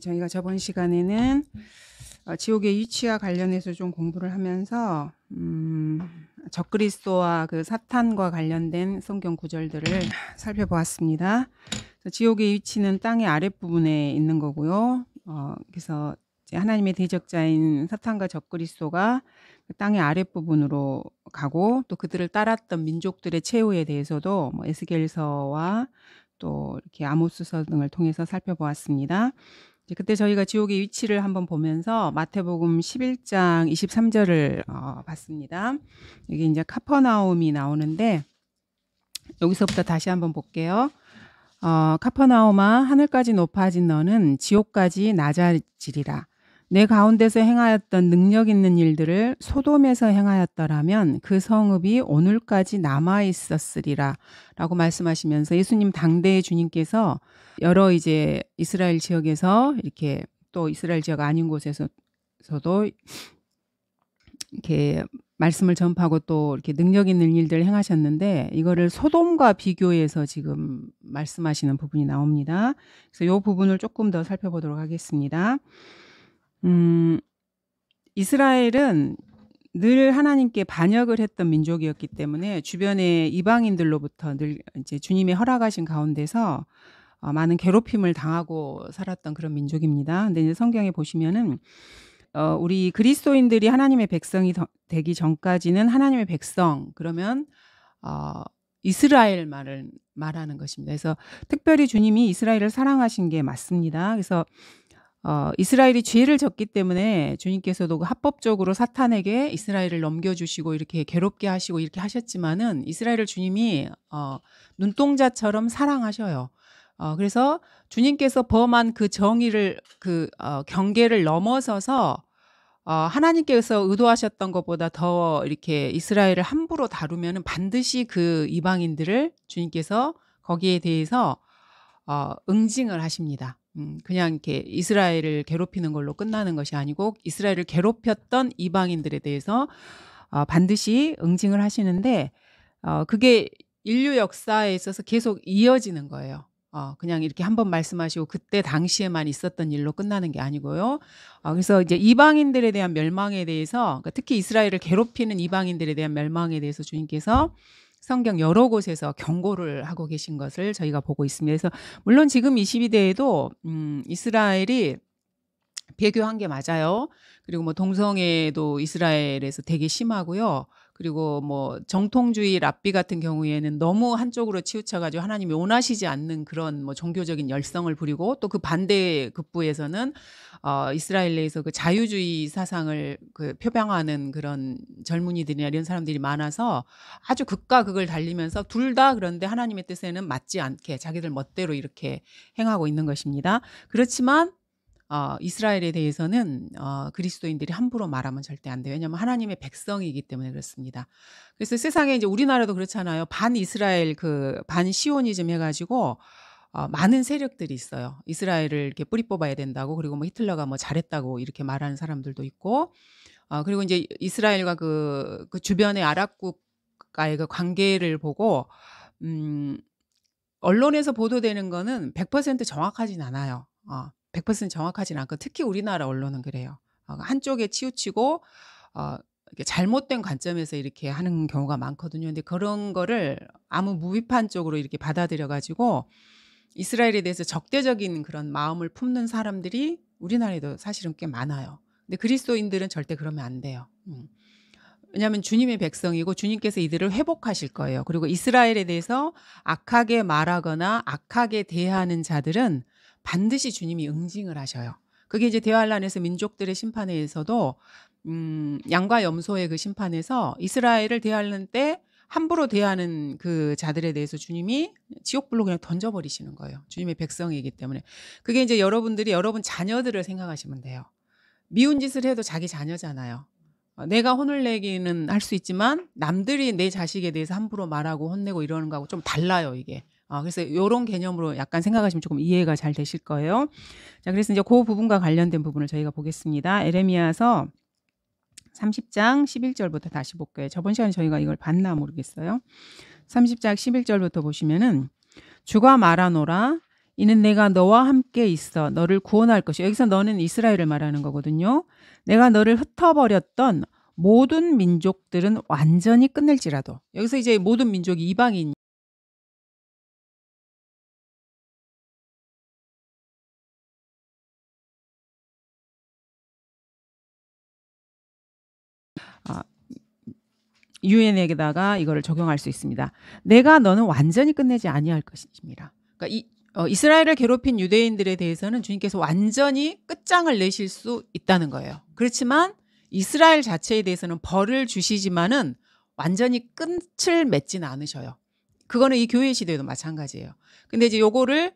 저희가 저번 시간에는 지옥의 위치와 관련해서 좀 공부를 하면서 적그리스도와 그 사탄과 관련된 성경 구절들을 살펴보았습니다. 그래서 지옥의 위치는 땅의 아랫부분에 있는 거고요. 그래서 이제 하나님의 대적자인 사탄과 적그리스도가 그 땅의 아랫부분으로 가고, 또 그들을 따랐던 민족들의 최후에 대해서도 뭐 에스겔서와 또 이렇게 아모스서 등을 통해서 살펴보았습니다. 이제 그때 저희가 지옥의 위치를 한번 보면서 마태복음 11장 23절을 봤습니다. 여기 이제 카퍼나움이 나오는데, 여기서부터 다시 한번 볼게요. 카퍼나움아, 하늘까지 높아진 너는 지옥까지 낮아지리라. 내 가운데서 행하였던 능력 있는 일들을 소돔에서 행하였더라면 그 성읍이 오늘까지 남아 있었으리라 라고 말씀하시면서, 예수님 당대의 주님께서 여러 이제 이스라엘 지역에서, 이렇게 또 이스라엘 지역 아닌 곳에서도 이렇게 말씀을 전파하고 또 이렇게 능력 있는 일들을 행하셨는데, 이거를 소돔과 비교해서 지금 말씀하시는 부분이 나옵니다. 그래서 이 부분을 조금 더 살펴보도록 하겠습니다. 이스라엘은 늘 하나님께 반역을 했던 민족이었기 때문에 주변의 이방인들로부터 늘 이제 주님의 허락하신 가운데서 많은 괴롭힘을 당하고 살았던 그런 민족입니다. 근데 이제 성경에 보시면은 우리 그리스도인들이 하나님의 백성이 되기 전까지는 하나님의 백성, 그러면 이스라엘 말하는 것입니다. 그래서 특별히 주님이 이스라엘을 사랑하신 게 맞습니다. 그래서 이스라엘이 죄를 졌기 때문에 주님께서도 합법적으로 사탄에게 이스라엘을 넘겨주시고 이렇게 괴롭게 하시고 이렇게 하셨지만은, 이스라엘을 주님이 눈동자처럼 사랑하셔요. 그래서 주님께서 범한 그 정의를, 경계를 넘어서서 하나님께서 의도하셨던 것보다 더 이렇게 이스라엘을 함부로 다루면은 반드시 그 이방인들을 주님께서 거기에 대해서 응징을 하십니다. 그냥 이렇게 이스라엘을 괴롭히는 걸로 끝나는 것이 아니고, 이스라엘을 괴롭혔던 이방인들에 대해서 반드시 응징을 하시는데, 그게 인류 역사에 있어서 계속 이어지는 거예요. 그냥 이렇게 한번 말씀하시고 그때 당시에만 있었던 일로 끝나는 게 아니고요. 그래서 이제 이방인들에 대한 멸망에 대해서, 그러니까 특히 이스라엘을 괴롭히는 이방인들에 대한 멸망에 대해서 주님께서 성경 여러 곳에서 경고를 하고 계신 것을 저희가 보고 있습니다. 그래서 물론 지금 이 시대에도 이스라엘이 배교한 게 맞아요. 그리고 뭐 동성애도 이스라엘에서 되게 심하고요. 그리고 뭐 정통주의 랍비 같은 경우에는 너무 한쪽으로 치우쳐가지고 하나님이 원하시지 않는 그런 뭐 종교적인 열성을 부리고, 또 그 반대 극부에서는 이스라엘 내에서 그 자유주의 사상을 표방하는 그런 젊은이들이나 이런 사람들이 많아서 아주 극과 극을 달리면서 둘 다 그런데 하나님의 뜻에는 맞지 않게 자기들 멋대로 이렇게 행하고 있는 것입니다. 그렇지만 이스라엘에 대해서는 그리스도인들이 함부로 말하면 절대 안 돼요. 왜냐하면 하나님의 백성이기 때문에 그렇습니다. 그래서 세상에 이제 우리나라도 그렇잖아요. 반 이스라엘, 반 시오니즘 해가지고 많은 세력들이 있어요. 이스라엘을 이렇게 뿌리 뽑아야 된다고, 그리고 뭐 히틀러가 뭐 잘했다고 이렇게 말하는 사람들도 있고, 그리고 이제 이스라엘과 그 주변의 아랍국과의 그 관계를 보고, 언론에서 보도되는 거는 100% 정확하진 않아요. 100% 정확하진 않고, 특히 우리나라 언론은 그래요. 한쪽에 치우치고 이렇게 잘못된 관점에서 이렇게 하는 경우가 많거든요. 근데 그런 거를 아무 무비판적으로 이렇게 받아들여 가지고 이스라엘에 대해서 적대적인 그런 마음을 품는 사람들이 우리나라에도 사실은 꽤 많아요. 근데 그리스도인들은 절대 그러면 안 돼요. 왜냐하면 주님의 백성이고 주님께서 이들을 회복하실 거예요. 그리고 이스라엘에 대해서 악하게 말하거나 악하게 대하는 자들은 반드시 주님이 응징을 하셔요. 그게 이제 대환란에서 민족들의 심판에서도 양과 염소의 그 심판에서 이스라엘을 대하는 때 함부로 대하는 그 자들에 대해서 주님이 지옥불로 그냥 던져버리시는 거예요. 주님의 백성이기 때문에. 그게 이제 여러분들이 여러분 자녀들을 생각하시면 돼요. 미운 짓을 해도 자기 자녀잖아요. 내가 혼을 내기는 할 수 있지만 남들이 내 자식에 대해서 함부로 말하고 혼내고 이러는 거하고 좀 달라요, 이게. 그래서 이런 개념으로 약간 생각하시면 조금 이해가 잘 되실 거예요. 자, 그래서 이제 그 부분과 관련된 부분을 저희가 보겠습니다. 에레미야서 30장 11절부터 다시 볼게요. 저번 시간에 저희가 이걸 봤나 모르겠어요. 30장 11절부터 보시면은, 주가 말하노라, 이는 내가 너와 함께 있어 너를 구원할 것이요. 여기서 너는 이스라엘을 말하는 거거든요. 내가 너를 흩어버렸던 모든 민족들은 완전히 끝낼지라도. 여기서 이제 모든 민족이 이방인 아 유엔에게다가 이거를 적용할 수 있습니다. 내가 너는 완전히 끝내지 아니할 것입니다. 그러니까 이스라엘을 괴롭힌 유대인들에 대해서는 주님께서 완전히 끝장을 내실 수 있다는 거예요. 그렇지만 이스라엘 자체에 대해서는 벌을 주시지만은 완전히 끝을 맺지는 않으셔요. 그거는 이 교회 시대에도 마찬가지예요. 근데 이제 요거를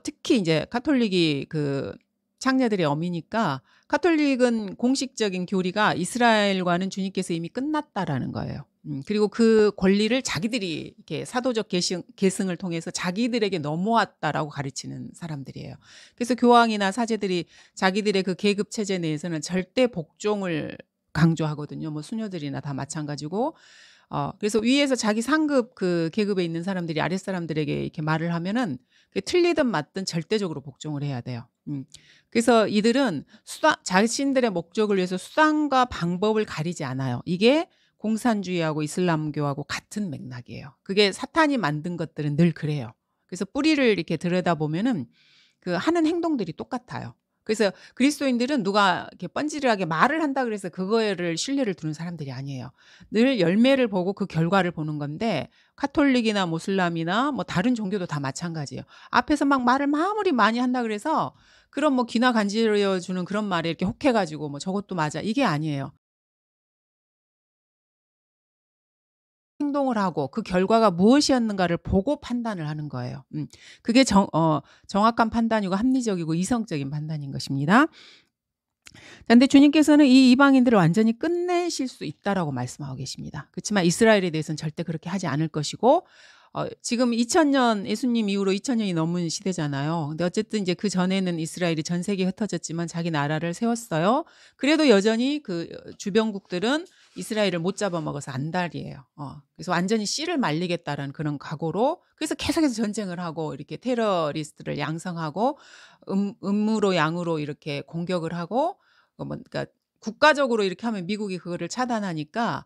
특히 이제 가톨릭이 그 창녀들의 어미니까 가톨릭은 공식적인 교리가 이스라엘과는 주님께서 이미 끝났다라는 거예요. 그리고 그 권리를 자기들이 이렇게 사도적 계승을 통해서 자기들에게 넘어왔다라고 가르치는 사람들이에요. 그래서 교황이나 사제들이 자기들의 그 계급 체제 내에서는 절대 복종을 강조하거든요. 뭐 수녀들이나 다 마찬가지고. 그래서 위에서 자기 상급 그 계급에 있는 사람들이 아랫사람들에게 이렇게 말을 하면은 그게 틀리든 맞든 절대적으로 복종을 해야 돼요. 그래서 이들은 자신들의 목적을 위해서 수단과 방법을 가리지 않아요. 이게 공산주의하고 이슬람교하고 같은 맥락이에요. 그게 사탄이 만든 것들은 늘 그래요. 그래서 뿌리를 이렇게 들여다보면은 그 하는 행동들이 똑같아요. 그래서 그리스도인들은 누가 이렇게 뻔질하게 말을 한다 그래서 그거를 신뢰를 두는 사람들이 아니에요. 늘 열매를 보고 그 결과를 보는 건데 카톨릭이나 모슬람이나 뭐 다른 종교도 다 마찬가지예요. 앞에서 막 말을 아무리 많이 한다 그래서 그런 뭐 귀나 간지러 주는 그런 말에 이렇게 혹해 가지고 뭐 저것도 맞아 이게 아니에요. 행동을 하고 그 결과가 무엇이었는가를 보고 판단을 하는 거예요. 그게 정확한 판단이고 합리적이고 이성적인 판단인 것입니다. 근데 주님께서는 이 이방인들을 완전히 끝내실 수 있다라고 말씀하고 계십니다. 그렇지만 이스라엘에 대해서는 절대 그렇게 하지 않을 것이고 지금 2000년 예수님 이후로 2000년이 넘은 시대잖아요. 근데 어쨌든 이제 그전에는 이스라엘이 전 세계에 흩어졌지만 자기 나라를 세웠어요. 그래도 여전히 그 주변국들은 이스라엘을 못 잡아먹어서 안달이에요. 그래서 완전히 씨를 말리겠다라는 그런 각오로 그래서 계속해서 전쟁을 하고 이렇게 테러리스트를 양성하고 음으로 양으로 이렇게 공격을 하고 그러니까 국가적으로 이렇게 하면 미국이 그거를 차단하니까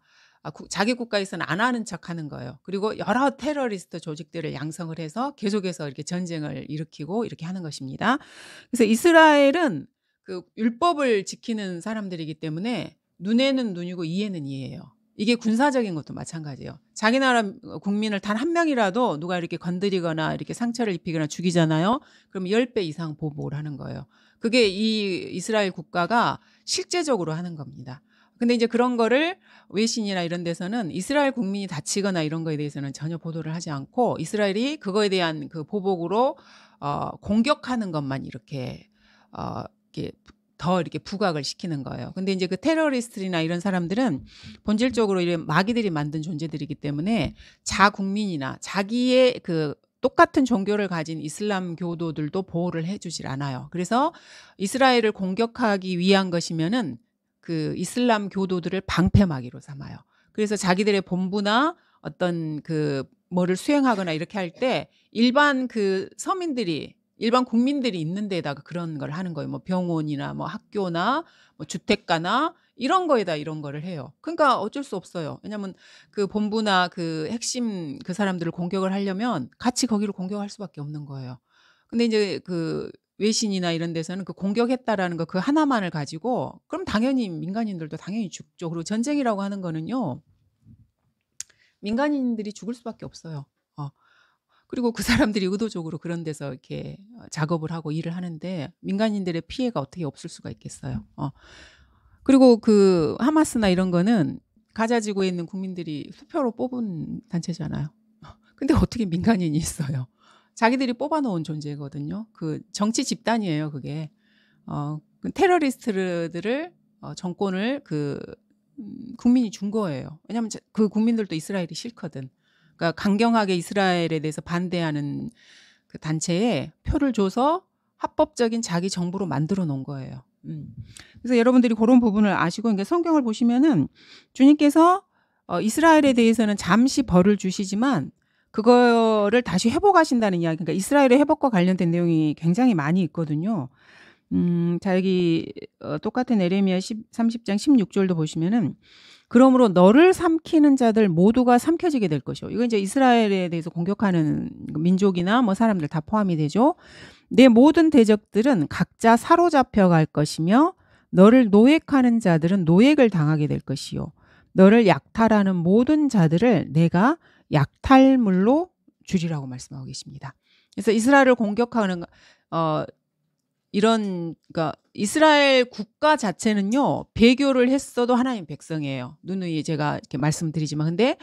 자기 국가에서는 안 하는 척하는 거예요. 그리고 여러 테러리스트 조직들을 양성을 해서 계속해서 이렇게 전쟁을 일으키고 이렇게 하는 것입니다. 그래서 이스라엘은 그 율법을 지키는 사람들이기 때문에 눈에는 눈이고 이에는 이예요. 이게 군사적인 것도 마찬가지예요. 자기 나라 국민을 단 한 명이라도 누가 이렇게 건드리거나 이렇게 상처를 입히거나 죽이잖아요. 그럼 10배 이상 보복을 하는 거예요. 그게 이 이스라엘 국가가 실제적으로 하는 겁니다. 근데 이제 그런 거를 외신이나 이런 데서는 이스라엘 국민이 다치거나 이런 거에 대해서는 전혀 보도를 하지 않고 이스라엘이 그거에 대한 그 보복으로 공격하는 것만 이렇게 이렇게 더 이렇게 부각을 시키는 거예요. 근데 이제 그 테러리스트나 이런 사람들은 본질적으로 이런 마귀들이 만든 존재들이기 때문에 자국민이나 자기의 그 똑같은 종교를 가진 이슬람 교도들도 보호를 해주질 않아요. 그래서 이스라엘을 공격하기 위한 것이면은 그 이슬람 교도들을 방패막이로 삼아요. 그래서 자기들의 본부나 어떤 그 뭐를 수행하거나 이렇게 할 때 일반 그 서민들이 일반 국민들이 있는 데다가 그런 걸 하는 거예요. 뭐 병원이나 뭐 학교나 뭐 주택가나 이런 거에다 이런 거를 해요. 그러니까 어쩔 수 없어요. 왜냐하면 그 본부나 그 핵심 그 사람들을 공격을 하려면 같이 거기를 공격할 수밖에 없는 거예요. 근데 이제 그 외신이나 이런 데서는 그 공격했다라는 거 그 하나만을 가지고 그럼 당연히 민간인들도 당연히 죽죠. 그리고 전쟁이라고 하는 거는요. 민간인들이 죽을 수밖에 없어요. 그리고 그 사람들이 의도적으로 그런 데서 이렇게 작업을 하고 일을 하는데 민간인들의 피해가 어떻게 없을 수가 있겠어요. 그리고 그 하마스나 이런 거는 가자 지구에 있는 국민들이 투표로 뽑은 단체잖아요. 근데 어떻게 민간인이 있어요? 자기들이 뽑아놓은 존재거든요. 그 정치 집단이에요, 그게. 그 테러리스트들을 정권을 그 국민이 준 거예요. 왜냐하면 그 국민들도 이스라엘이 싫거든. 그러니까 강경하게 이스라엘에 대해서 반대하는 그 단체에 표를 줘서 합법적인 자기 정부로 만들어 놓은 거예요. 그래서 여러분들이 그런 부분을 아시고 그러니까 성경을 보시면은 주님께서 이스라엘에 대해서는 잠시 벌을 주시지만 그거를 다시 회복하신다는 이야기. 그러니까 이스라엘의 회복과 관련된 내용이 굉장히 많이 있거든요. 자 여기 똑같은 에레미야 30장 16절도 보시면은 그러므로 너를 삼키는 자들 모두가 삼켜지게 될 것이요. 이거 이제 이스라엘에 대해서 공격하는 민족이나 뭐 사람들 다 포함이 되죠. 내 모든 대적들은 각자 사로잡혀 갈 것이며 너를 노획하는 자들은 노획을 당하게 될 것이요. 너를 약탈하는 모든 자들을 내가 약탈물로 주리라고 말씀하고 계십니다. 그래서 이스라엘을 공격하는 그러니까 이스라엘 국가 자체는요, 배교를 했어도 하나님 백성이에요. 누누이 제가 이렇게 말씀드리지만, 근데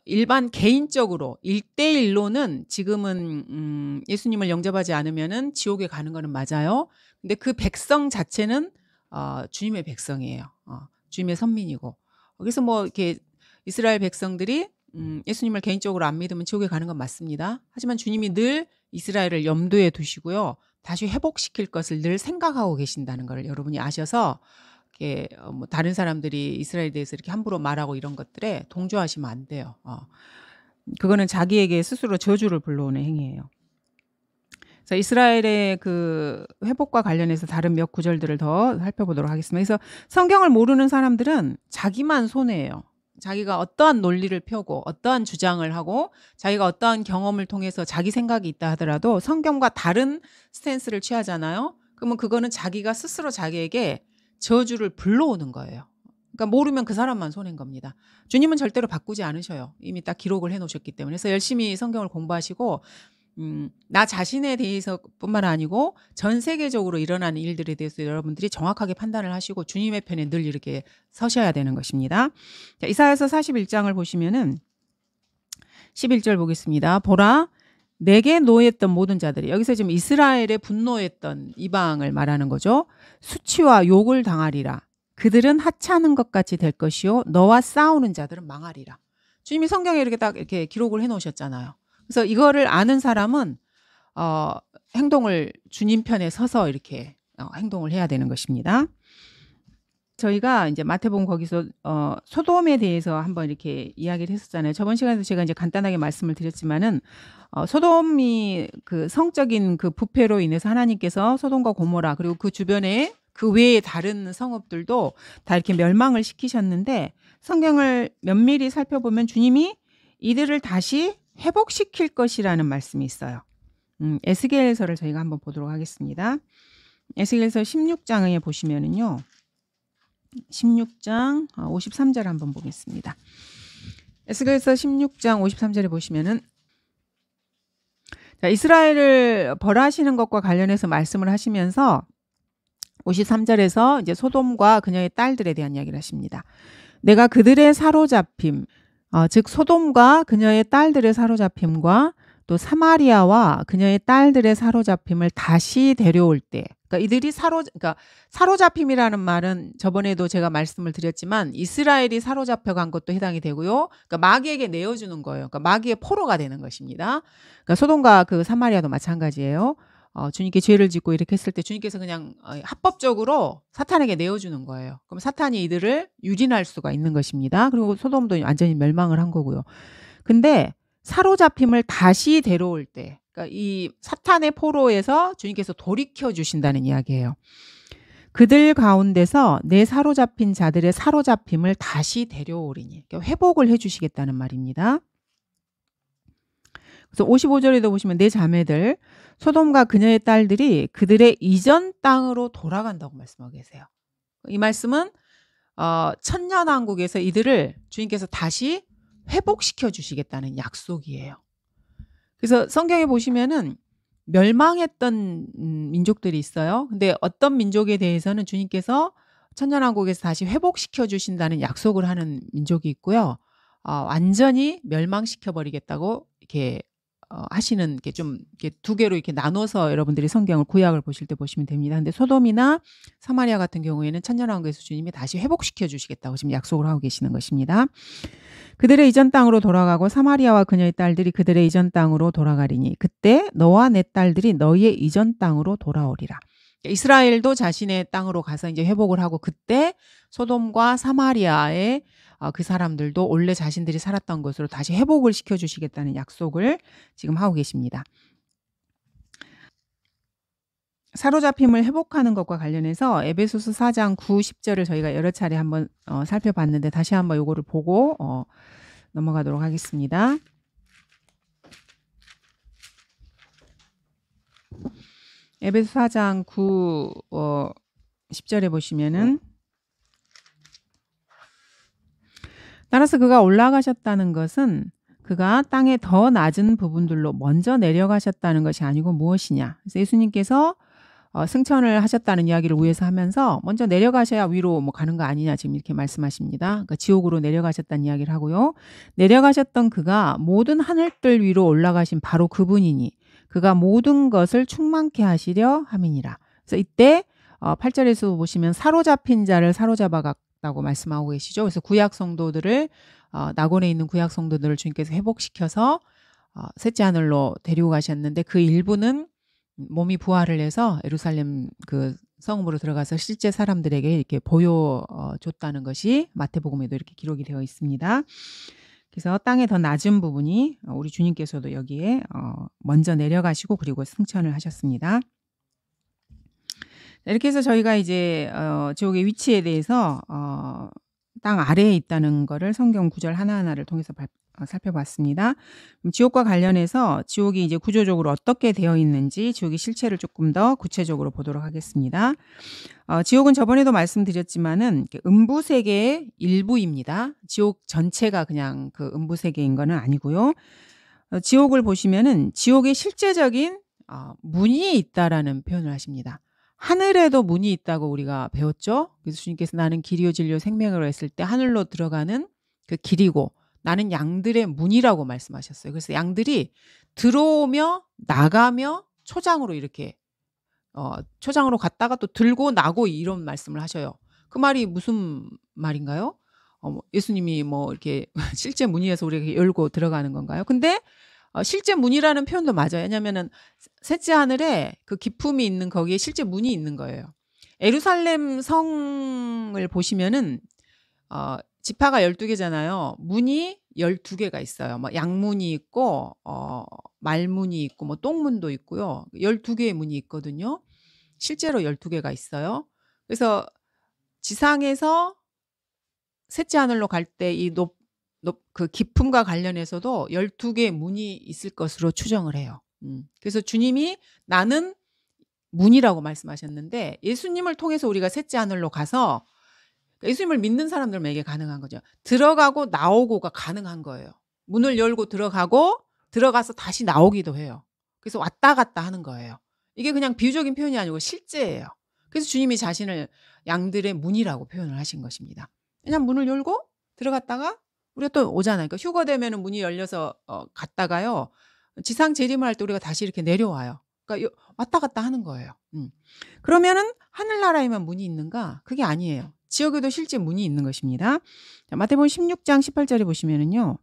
일반 개인적으로 1대1로는 지금은 예수님을 영접하지 않으면은 지옥에 가는 거는 맞아요. 근데 그 백성 자체는 주님의 백성이에요. 주님의 선민이고. 그래서 뭐 이렇게 이스라엘 백성들이 예수님을 개인적으로 안 믿으면 지옥에 가는 건 맞습니다. 하지만 주님이 늘 이스라엘을 염두에 두시고요. 다시 회복시킬 것을 늘 생각하고 계신다는 걸 여러분이 아셔서 이렇게 뭐 다른 사람들이 이스라엘에 대해서 이렇게 함부로 말하고 이런 것들에 동조하시면 안 돼요. 그거는 자기에게 스스로 저주를 불러오는 행위예요. 그래서 이스라엘의 그 회복과 관련해서 다른 몇 구절들을 더 살펴보도록 하겠습니다. 그래서 성경을 모르는 사람들은 자기만 손해예요. 자기가 어떠한 논리를 펴고 어떠한 주장을 하고 자기가 어떠한 경험을 통해서 자기 생각이 있다 하더라도 성경과 다른 스탠스를 취하잖아요. 그러면 그거는 자기가 스스로 자기에게 저주를 불러오는 거예요. 그러니까 모르면 그 사람만 손해인 겁니다. 주님은 절대로 바꾸지 않으셔요. 이미 딱 기록을 해놓으셨기 때문에. 그래서 열심히 성경을 공부하시고 나 자신에 대해서뿐만 아니고 전 세계적으로 일어나는 일들에 대해서 여러분들이 정확하게 판단을 하시고 주님의 편에 늘 이렇게 서셔야 되는 것입니다. 자, 이사야서 41장을 보시면은 11절 보겠습니다. 보라, 내게 노했던 모든 자들이, 여기서 지금 이스라엘에 분노했던 이방을 말하는 거죠. 수치와 욕을 당하리라. 그들은 하찮은 것 같이 될 것이요 너와 싸우는 자들은 망하리라. 주님이 성경에 이렇게 딱 이렇게 기록을 해놓으셨잖아요. 그래서 이거를 아는 사람은 행동을 주님 편에 서서 이렇게 행동을 해야 되는 것입니다. 저희가 이제 마태복음 거기서 소돔에 대해서 한번 이렇게 이야기를 했었잖아요. 저번 시간에도 제가 이제 간단하게 말씀을 드렸지만은 소돔이 그 성적인 그 부패로 인해서 하나님께서 소돔과 고모라 그리고 그 주변에 그 외에 다른 성읍들도 다 이렇게 멸망을 시키셨는데 성경을 면밀히 살펴보면 주님이 이들을 다시 회복시킬 것이라는 말씀이 있어요. 에스겔서를 저희가 한번 보도록 하겠습니다. 에스겔서 16장에 보시면은요. 16장 53절 한번 보겠습니다. 에스겔서 16장 53절에 보시면은 자, 이스라엘을 벌하시는 것과 관련해서 말씀을 하시면서 53절에서 이제 소돔과 그녀의 딸들에 대한 이야기를 하십니다. 내가 그들의 사로잡힘 즉 소돔과 그녀의 딸들의 사로잡힘과 또 사마리아와 그녀의 딸들의 사로잡힘을 다시 데려올 때, 그러니까 이들이 그러니까 사로잡힘이라는 말은 저번에도 제가 말씀을 드렸지만 이스라엘이 사로잡혀 간 것도 해당이 되고요. 그러니까 마귀에게 내어주는 거예요. 그러니까 마귀의 포로가 되는 것입니다. 그러니까 소돔과 그 사마리아도 마찬가지예요. 주님께 죄를 짓고 이렇게 했을 때 주님께서 그냥 합법적으로 사탄에게 내어주는 거예요. 그럼 사탄이 이들을 유린할 수가 있는 것입니다. 그리고 소돔도 완전히 멸망을 한 거고요. 근데 사로잡힘을 다시 데려올 때, 그러니까 이 사탄의 포로에서 주님께서 돌이켜 주신다는 이야기예요. 그들 가운데서 내 사로잡힌 자들의 사로잡힘을 다시 데려오리니, 그러니까 회복을 해주시겠다는 말입니다. 그래서 55절에도 보시면 내 자매들 소돔과 그녀의 딸들이 그들의 이전 땅으로 돌아간다고 말씀하고 계세요. 이 말씀은 천년왕국에서 이들을 주님께서 다시 회복시켜 주시겠다는 약속이에요. 그래서 성경에 보시면은 멸망했던 민족들이 있어요. 근데 어떤 민족에 대해서는 주님께서 천년왕국에서 다시 회복시켜 주신다는 약속을 하는 민족이 있고요. 완전히 멸망시켜 버리겠다고 이렇게 하시는 게 좀 이렇게 두 개로 이렇게 나눠서 여러분들이 성경을 구약을 보실 때 보시면 됩니다. 근데 소돔이나 사마리아 같은 경우에는 천년왕국에서 주님이 다시 회복시켜 주시겠다고 지금 약속을 하고 계시는 것입니다. 그들의 이전 땅으로 돌아가고 사마리아와 그녀의 딸들이 그들의 이전 땅으로 돌아가리니 그때 너와 내 딸들이 너희의 이전 땅으로 돌아오리라. 이스라엘도 자신의 땅으로 가서 이제 회복을 하고 그때 소돔과 사마리아의 그 사람들도 원래 자신들이 살았던 곳으로 다시 회복을 시켜주시겠다는 약속을 지금 하고 계십니다. 사로잡힘을 회복하는 것과 관련해서 에베소서 4장 9, 10절을 저희가 여러 차례 한번 살펴봤는데 다시 한번 요거를 보고 넘어가도록 하겠습니다. 에베소 4장 9, 10절에 보시면은 따라서 그가 올라가셨다는 것은 그가 땅의 더 낮은 부분들로 먼저 내려가셨다는 것이 아니고 무엇이냐. 그래서 예수님께서 승천을 하셨다는 이야기를 위해서 하면서 먼저 내려가셔야 위로 뭐 가는 거 아니냐 지금 이렇게 말씀하십니다. 그러니까 지옥으로 내려가셨다는 이야기를 하고요. 내려가셨던 그가 모든 하늘들 위로 올라가신 바로 그분이니 그가 모든 것을 충만케 하시려 함이니라. 그래서 이때 8절에서 보시면 사로잡힌 자를 사로잡아 갔다고 말씀하고 계시죠. 그래서 구약 성도들을 낙원에 있는 구약 성도들을 주님께서 회복시켜서 셋째 하늘로 데리고 가셨는데 그 일부는 몸이 부활을 해서 예루살렘 그 성읍으로 들어가서 실제 사람들에게 이렇게 보여줬다는 것이 마태복음에도 이렇게 기록이 되어 있습니다. 그래서 땅의 더 낮은 부분이 우리 주님께서도 여기에 먼저 내려가시고 그리고 승천을 하셨습니다. 이렇게 해서 저희가 이제 지옥의 위치에 대해서 땅 아래에 있다는 거를 성경 구절 하나하나를 통해서 살펴봤습니다. 지옥과 관련해서 지옥이 이제 구조적으로 어떻게 되어 있는지 지옥의 실체를 조금 더 구체적으로 보도록 하겠습니다. 지옥은 저번에도 말씀드렸지만은 음부 세계의 일부입니다. 지옥 전체가 그냥 그 음부 세계인 거는 아니고요. 지옥을 보시면은 지옥의 실제적인 문이 있다라는 표현을 하십니다. 하늘에도 문이 있다고 우리가 배웠죠. 그래서 주님께서 나는 길이요 진리요 생명으로 했을 때 하늘로 들어가는 그 길이고 나는 양들의 문이라고 말씀하셨어요. 그래서 양들이 들어오며 나가며 초장으로 이렇게 초장으로 갔다가 또 들고 나고 이런 말씀을 하셔요. 그 말이 무슨 말인가요? 예수님이 뭐 이렇게 실제 문이어서 우리가 열고 들어가는 건가요? 근데 실제 문이라는 표현도 맞아요. 왜냐하면은 셋째 하늘에 그 기품이 있는 거기에 실제 문이 있는 거예요. 예루살렘 성을 보시면은 지파가 12개잖아요. 문이 12개가 있어요. 뭐 양문이 있고 말문이 있고 뭐 똥문도 있고요. 12개의 문이 있거든요. 실제로 12개가 있어요. 그래서 지상에서 셋째 하늘로 갈 때 이 그 기품과 관련해서도 12개의 문이 있을 것으로 추정을 해요. 그래서 주님이 나는 문이라고 말씀하셨는데 예수님을 통해서 우리가 셋째 하늘로 가서 예수님을 믿는 사람들에게 가능한 거죠. 들어가고 나오고가 가능한 거예요. 문을 열고 들어가고 들어가서 다시 나오기도 해요. 그래서 왔다 갔다 하는 거예요. 이게 그냥 비유적인 표현이 아니고 실제예요. 그래서 주님이 자신을 양들의 문이라고 표현을 하신 것입니다. 그냥 문을 열고 들어갔다가 우리가 또 오잖아요. 그러니까 휴거 되면은 문이 열려서 갔다가요. 지상 재림을 할 때 우리가 다시 이렇게 내려와요. 그러니까 왔다 갔다 하는 거예요. 그러면은 하늘나라에만 문이 있는가? 그게 아니에요. 지옥에도 실제 문이 있는 것입니다. 자, 마태복음 16장 18절에 보시면은요.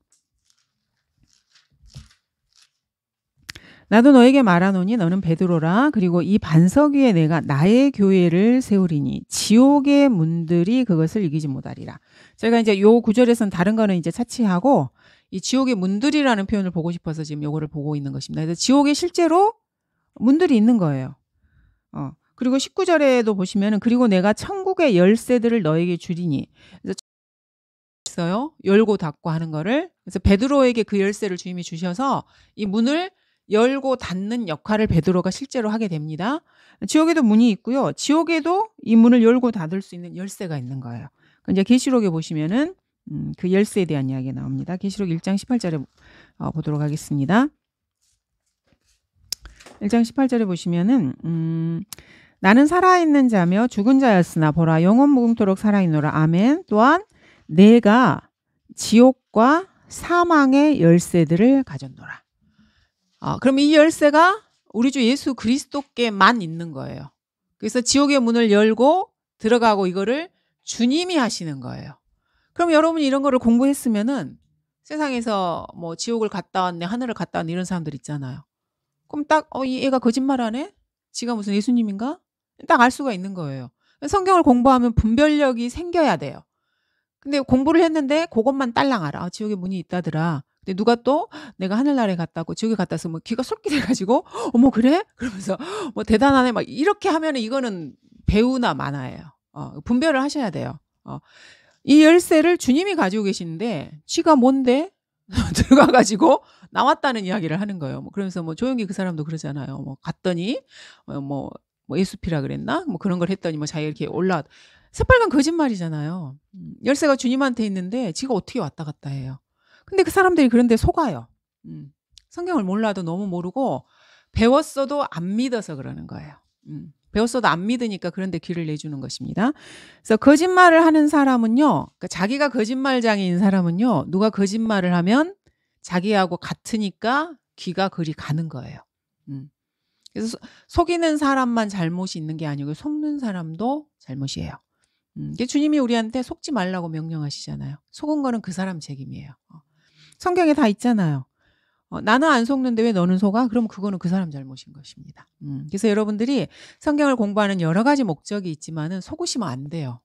나도 너에게 말하노니 너는 베드로라. 그리고 이 반석 위에 내가 나의 교회를 세우리니 지옥의 문들이 그것을 이기지 못하리라. 저희가 이제 요 구절에서는 다른 거는 이제 차치하고 이 지옥의 문들이라는 표현을 보고 싶어서 지금 요거를 보고 있는 것입니다. 그래서 지옥에 실제로 문들이 있는 거예요. 그리고 19절에도 보시면은 그리고 내가 천국의 열쇠들을 너에게 주리니. 그래서 있어요. 열고 닫고 하는 거를. 그래서 베드로에게 그 열쇠를 주님이 주셔서 이 문을 열고 닫는 역할을 베드로가 실제로 하게 됩니다. 지옥에도 문이 있고요. 지옥에도 이 문을 열고 닫을 수 있는 열쇠가 있는 거예요. 이제 계시록에 보시면은 그 열쇠에 대한 이야기가 나옵니다. 계시록 1장 18절에 보도록 하겠습니다. 1장 18절에 보시면은 나는 살아있는 자며 죽은 자였으나 보라 영원 무궁토록 살아있노라. 아멘. 또한 내가 지옥과 사망의 열쇠들을 가졌노라. 그럼 이 열쇠가 우리 주 예수 그리스도께만 있는 거예요. 그래서 지옥의 문을 열고 들어가고 이거를 주님이 하시는 거예요. 그럼 여러분이 이런 거를 공부했으면은 세상에서 뭐 지옥을 갔다 왔네, 하늘을 갔다 왔네 이런 사람들 있잖아요. 그럼 딱 이 애가 거짓말하네? 지가 무슨 예수님인가? 딱 알 수가 있는 거예요. 성경을 공부하면 분별력이 생겨야 돼요. 근데 공부를 했는데 고것만 딸랑 알아. '아 지옥에 문이 있다더라.' 근데 누가 또 내가 하늘나라에 갔다고 지옥에 갔다 왔으면 귀가 솔깃해 가지고 '어머 그래?' 그러면서 '뭐 대단하네.' 막 이렇게 하면은 이거는 배우나 마나예요. 분별을 하셔야 돼요. 이 열쇠를 주님이 가지고 계시는데 "지가 뭔데?" 들어가 가지고 나왔다는 이야기를 하는 거예요. 뭐 그러면서 뭐 조용히 그 사람도 그러잖아요. 뭐 갔더니 어 뭐 뭐 예수피라 그랬나? 뭐 그런 걸 했더니 뭐 자기가 이렇게 올라 새빨간 거짓말이잖아요. 열쇠가 주님한테 있는데 지가 어떻게 왔다 갔다 해요. 근데 그 사람들이 그런 데 속아요. 성경을 몰라도 너무 모르고 배웠어도 안 믿어서 그러는 거예요. 배웠어도 안 믿으니까 그런 데 귀를 내주는 것입니다. 그래서 거짓말을 하는 사람은요. 그러니까 자기가 거짓말장애인 사람은요. 누가 거짓말을 하면 자기하고 같으니까 귀가 그리 가는 거예요. 음. 그래서 속이는 사람만 잘못이 있는 게 아니고 속는 사람도 잘못이에요. 이게 주님이 우리한테 속지 말라고 명령하시잖아요. 속은 거는 그 사람 책임이에요. 성경에 다 있잖아요. "나는 안 속는데 왜 너는 속아?" 그럼 그거는 그 사람 잘못인 것입니다. 그래서 여러분들이 성경을 공부하는 여러 가지 목적이 있지만은 속으시면 안 돼요.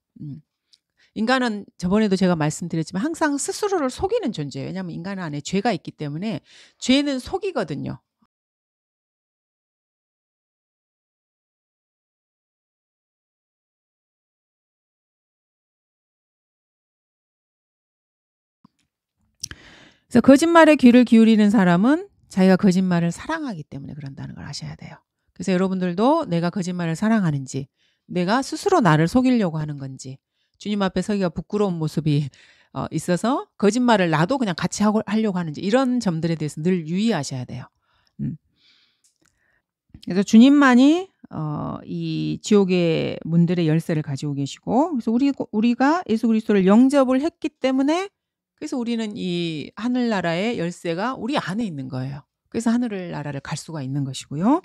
인간은 저번에도 제가 말씀드렸지만 항상 스스로를 속이는 존재예요. 왜냐하면 인간 안에 죄가 있기 때문에 죄는 속이거든요. 그래서 거짓말에 귀를 기울이는 사람은 자기가 거짓말을 사랑하기 때문에 그런다는 걸 아셔야 돼요. 그래서 여러분들도 내가 거짓말을 사랑하는지, 내가 스스로 나를 속이려고 하는 건지, 주님 앞에 서기가 부끄러운 모습이 있어서 거짓말을 나도 그냥 같이 하고 하려고 하는지 이런 점들에 대해서 늘 유의하셔야 돼요. 음. 그래서 주님만이 이 지옥의 문들의 열쇠를 가지고 계시고 그래서 우리가 예수 그리스도를 영접을 했기 때문에 그래서 우리는 이 하늘나라의 열쇠가 우리 안에 있는 거예요. 그래서 하늘나라를 갈 수가 있는 것이고요.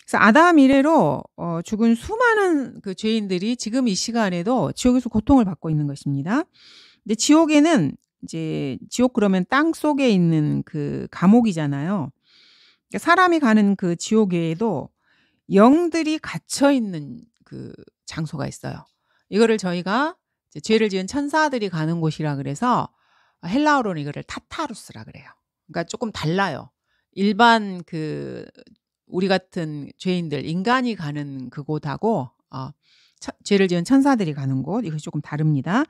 그래서 아담 이래로 죽은 수많은 그 죄인들이 지금 이 시간에도 지옥에서 고통을 받고 있는 것입니다. 근데 지옥에는 이제 지옥 그러면 땅 속에 있는 그 감옥이잖아요. 그러니까 사람이 가는 그 지옥 외에도 영들이 갇혀 있는 그 장소가 있어요. 이거를 저희가 이제 죄를 지은 천사들이 가는 곳이라 그래서 헬라어로는 이거를 타타루스라 그래요. 그러니까 조금 달라요. 일반 그 우리 같은 죄인들 인간이 가는 그곳하고 죄를 지은 천사들이 가는 곳 이것이 조금 다릅니다.